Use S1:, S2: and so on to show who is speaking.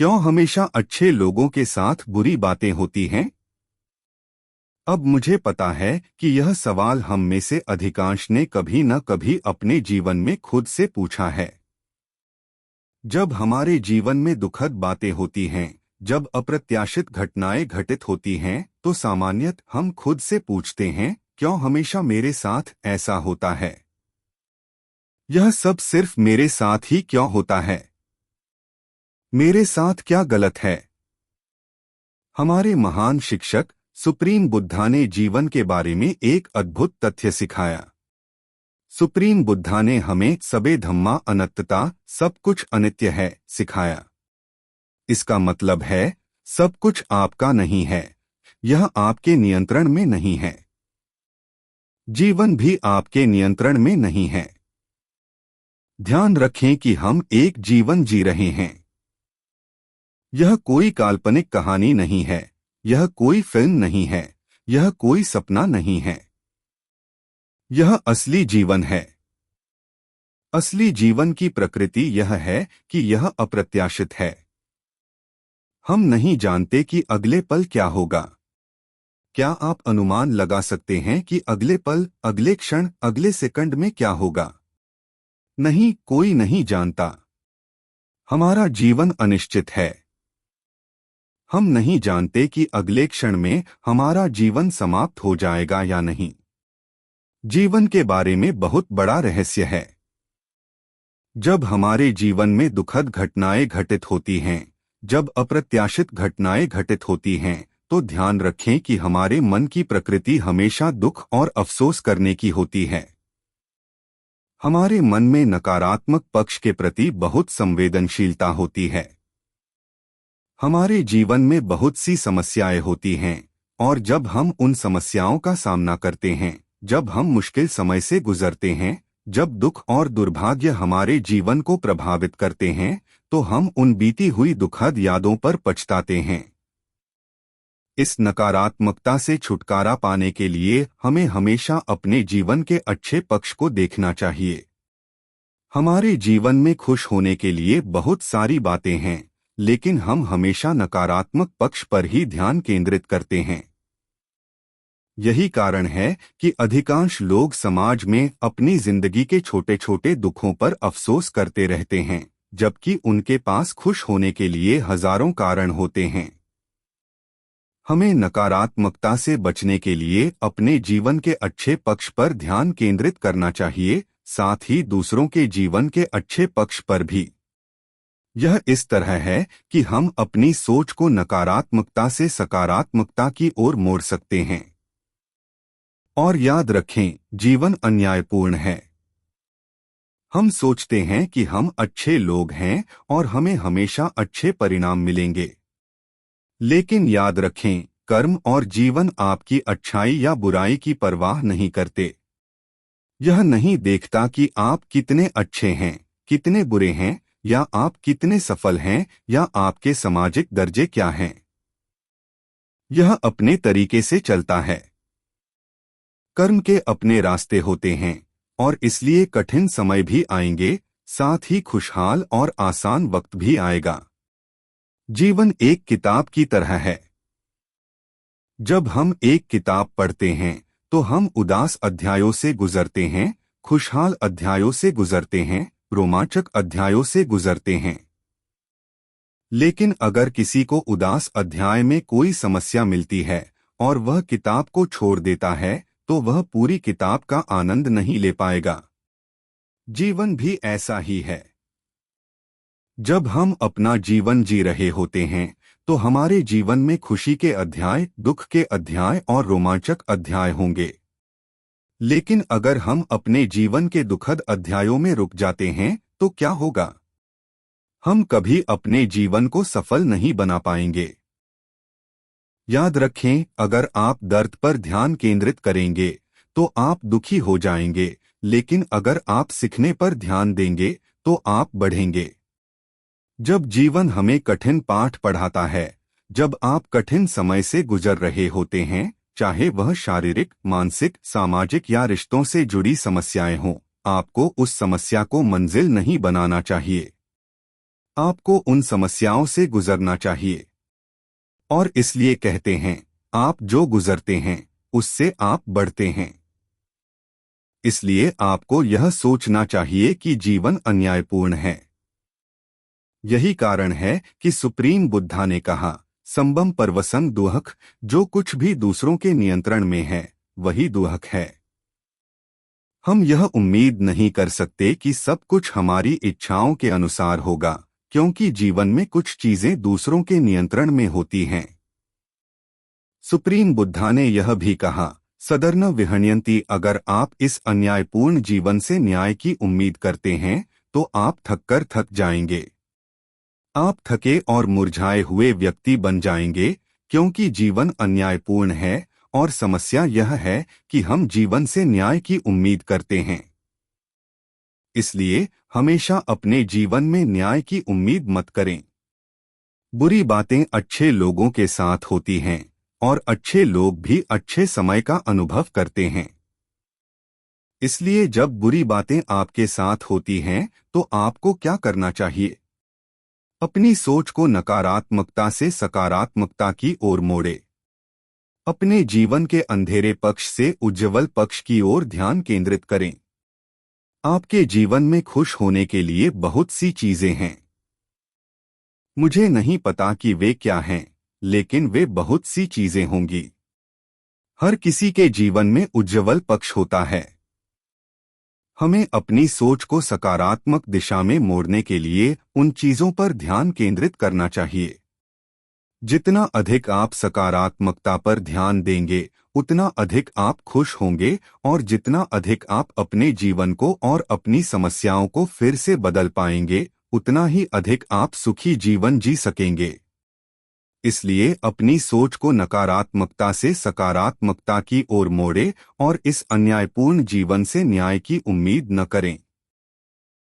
S1: क्यों हमेशा अच्छे लोगों के साथ बुरी बातें होती हैं? अब मुझे पता है कि यह सवाल हम में से अधिकांश ने कभी न कभी अपने जीवन में खुद से पूछा है। जब हमारे जीवन में दुखद बातें होती हैं, जब अप्रत्याशित घटनाएं घटित होती हैं, तो सामान्यतः हम खुद से पूछते हैं, क्यों हमेशा मेरे साथ ऐसा होता है? यह सब सिर्फ मेरे साथ ही क्यों होता है? मेरे साथ क्या गलत है? हमारे महान शिक्षक सुप्रीम बुद्धा ने जीवन के बारे में एक अद्भुत तथ्य सिखाया। सुप्रीम बुद्धा ने हमें सबे धम्मा अनंतता, सब कुछ अनित्य है, सिखाया। इसका मतलब है, सब कुछ आपका नहीं है, यह आपके नियंत्रण में नहीं है। जीवन भी आपके नियंत्रण में नहीं है। ध्यान रखें कि हम एक जीवन जी रहे हैं। यह कोई काल्पनिक कहानी नहीं है, यह कोई फिल्म नहीं है, यह कोई सपना नहीं है। यह असली जीवन है। असली जीवन की प्रकृति यह है कि यह अप्रत्याशित है। हम नहीं जानते कि अगले पल क्या होगा। क्या आप अनुमान लगा सकते हैं कि अगले पल, अगले क्षण, अगले सेकंड में क्या होगा? नहीं, कोई नहीं जानता। हमारा जीवन अनिश्चित है। हम नहीं जानते कि अगले क्षण में हमारा जीवन समाप्त हो जाएगा या नहीं। जीवन के बारे में बहुत बड़ा रहस्य है। जब हमारे जीवन में दुखद घटनाएं घटित होती हैं, जब अप्रत्याशित घटनाएं घटित होती हैं, तो ध्यान रखें कि हमारे मन की प्रकृति हमेशा दुख और अफसोस करने की होती है। हमारे मन में नकारात्मक पक्ष के प्रति बहुत संवेदनशीलता होती है। हमारे जीवन में बहुत सी समस्याएं होती हैं, और जब हम उन समस्याओं का सामना करते हैं, जब हम मुश्किल समय से गुजरते हैं, जब दुख और दुर्भाग्य हमारे जीवन को प्रभावित करते हैं, तो हम उन बीती हुई दुखद यादों पर पछताते हैं। इस नकारात्मकता से छुटकारा पाने के लिए हमें हमेशा अपने जीवन के अच्छे पक्ष को देखना चाहिए। हमारे जीवन में खुश होने के लिए बहुत सारी बातें हैं, लेकिन हम हमेशा नकारात्मक पक्ष पर ही ध्यान केंद्रित करते हैं। यही कारण है कि अधिकांश लोग समाज में अपनी जिंदगी के छोटे छोटे दुखों पर अफसोस करते रहते हैं, जबकि उनके पास खुश होने के लिए हजारों कारण होते हैं। हमें नकारात्मकता से बचने के लिए अपने जीवन के अच्छे पक्ष पर ध्यान केंद्रित करना चाहिए, साथ ही दूसरों के जीवन के अच्छे पक्ष पर भी। यह इस तरह है कि हम अपनी सोच को नकारात्मकता से सकारात्मकता की ओर मोड़ सकते हैं। और याद रखें, जीवन अन्यायपूर्ण है। हम सोचते हैं कि हम अच्छे लोग हैं और हमें हमेशा अच्छे परिणाम मिलेंगे। लेकिन याद रखें, कर्म और जीवन आपकी अच्छाई या बुराई की परवाह नहीं करते। यह नहीं देखता कि आप कितने अच्छे हैं, कितने बुरे हैं, या आप कितने सफल हैं, या आपके सामाजिक दर्जे क्या हैं। यह अपने तरीके से चलता है। कर्म के अपने रास्ते होते हैं, और इसलिए कठिन समय भी आएंगे, साथ ही खुशहाल और आसान वक्त भी आएगा। जीवन एक किताब की तरह है। जब हम एक किताब पढ़ते हैं, तो हम उदास अध्यायों से गुजरते हैं, खुशहाल अध्यायों से गुजरते हैं, रोमांचक अध्यायों से गुजरते हैं। लेकिन अगर किसी को उदास अध्याय में कोई समस्या मिलती है और वह किताब को छोड़ देता है, तो वह पूरी किताब का आनंद नहीं ले पाएगा। जीवन भी ऐसा ही है। जब हम अपना जीवन जी रहे होते हैं, तो हमारे जीवन में खुशी के अध्याय, दुख के अध्याय और रोमांचक अध्याय होंगे। लेकिन अगर हम अपने जीवन के दुखद अध्यायों में रुक जाते हैं, तो क्या होगा? हम कभी अपने जीवन को सफल नहीं बना पाएंगे। याद रखें, अगर आप दर्द पर ध्यान केंद्रित करेंगे, तो आप दुखी हो जाएंगे, लेकिन अगर आप सीखने पर ध्यान देंगे, तो आप बढ़ेंगे। जब जीवन हमें कठिन पाठ पढ़ाता है, जब आप कठिन समय से गुजर रहे होते हैं, चाहे वह शारीरिक, मानसिक, सामाजिक या रिश्तों से जुड़ी समस्याएं हों, आपको उस समस्या को मंजिल नहीं बनाना चाहिए। आपको उन समस्याओं से गुजरना चाहिए। और इसलिए कहते हैं, आप जो गुजरते हैं उससे आप बढ़ते हैं। इसलिए आपको यह सोचना चाहिए कि जीवन अन्यायपूर्ण है। यही कारण है कि सुप्रीम बुद्धा ने कहा, संबम परवसन दुहक, जो कुछ भी दूसरों के नियंत्रण में है वही दुहक है। हम यह उम्मीद नहीं कर सकते कि सब कुछ हमारी इच्छाओं के अनुसार होगा, क्योंकि जीवन में कुछ चीजें दूसरों के नियंत्रण में होती हैं। सुप्रीम बुद्धा ने यह भी कहा, सदर्न विहण्यन्ति, अगर आप इस अन्यायपूर्ण जीवन से न्याय की उम्मीद करते हैं तो आप थक जाएंगे। आप थके और मुरझाए हुए व्यक्ति बन जाएंगे, क्योंकि जीवन अन्यायपूर्ण है और समस्या यह है कि हम जीवन से न्याय की उम्मीद करते हैं। इसलिए हमेशा अपने जीवन में न्याय की उम्मीद मत करें। बुरी बातें अच्छे लोगों के साथ होती हैं और अच्छे लोग भी अच्छे समय का अनुभव करते हैं। इसलिए जब बुरी बातें आपके साथ होती हैं तो आपको क्या करना चाहिए? अपनी सोच को नकारात्मकता से सकारात्मकता की ओर मोड़े। अपने जीवन के अंधेरे पक्ष से उज्ज्वल पक्ष की ओर ध्यान केंद्रित करें। आपके जीवन में खुश होने के लिए बहुत सी चीजें हैं। मुझे नहीं पता कि वे क्या हैं, लेकिन वे बहुत सी चीजें होंगी। हर किसी के जीवन में उज्ज्वल पक्ष होता है। हमें अपनी सोच को सकारात्मक दिशा में मोड़ने के लिए उन चीजों पर ध्यान केंद्रित करना चाहिए। जितना अधिक आप सकारात्मकता पर ध्यान देंगे, उतना अधिक आप खुश होंगे, और जितना अधिक आप अपने जीवन को और अपनी समस्याओं को फिर से बदल पाएंगे, उतना ही अधिक आप सुखी जीवन जी सकेंगे। इसलिए अपनी सोच को नकारात्मकता से सकारात्मकता की ओर मोड़े और इस अन्यायपूर्ण जीवन से न्याय की उम्मीद न करें।